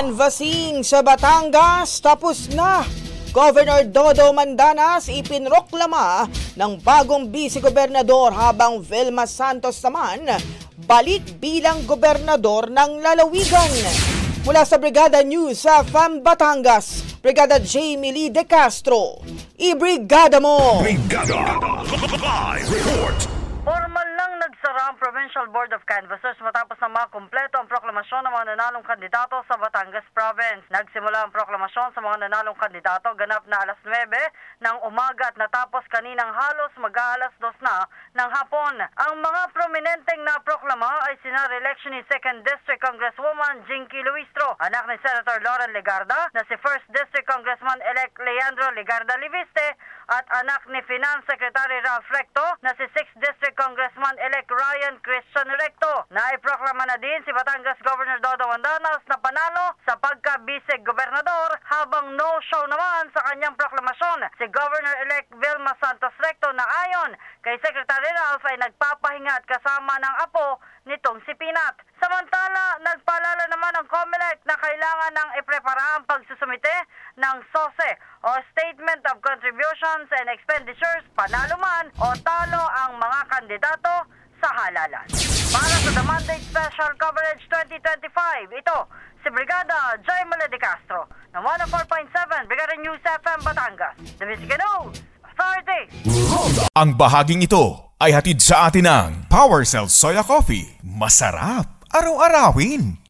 Canvassing sa Batangas tapos na. Governor Dodo Mandanas ipinroklama ng bagong vice-gobernador habang Vilma Santos naman balik bilang gobernador ng lalawigan. Mula sa Brigada News sa FM Batangas, Brigada Jamie Lee De Castro. Ibrigada mo! Brigada! Live report! Formal lang nagsara ang Provincial Board of Canvassers matapos na makumpleto ang proklamasyon ng mga nanalong kandidato sa Batangas Province. Nagsimula ang proklamasyon sa mga nanalong kandidato ganap na alas 9 ng umaga at natapos kaninang halos mag-aalas 2 na ng hapon. Ang mga prominenteng naproklama ay sina re-election ni 2nd District Congresswoman Jinky Luistro, anak ni Senator Lauren Legarda, na si 1st District Congressman-elect Leandro Legarda Liviste, at anak ni Finance Secretary Ralph Recto na si 6th District Congressman-elect Ryan Christian Recto. Naiproklama na din si Batangas Governor Dodo Mandanas na panalo sa pagka-vice-gobernador, habang no-show naman sa kanyang proklamasyon si Governor-elect Vilma Santos Recto na ayon kay Secretary Ralph ay nagpapahinga at kasama ng apo nitong si Pinat. Samantala, nagpaalala naman ang COMELEC na kailangan ng iprepara ang pagsusumite ng SOSE o Statement of Contributions and Expenditures, panalo man o talo ang mga kandidato sa halalan. Para sa The Mandate Special Coverage 2025, ito si Brigada Jamie Lee De Castro ng 104.7 Brigada News FM Batangas, The Music News Authority. Ang bahaging ito ay hatid sa atin ng Power Cell Soya Coffee. Masarap araw-arawin.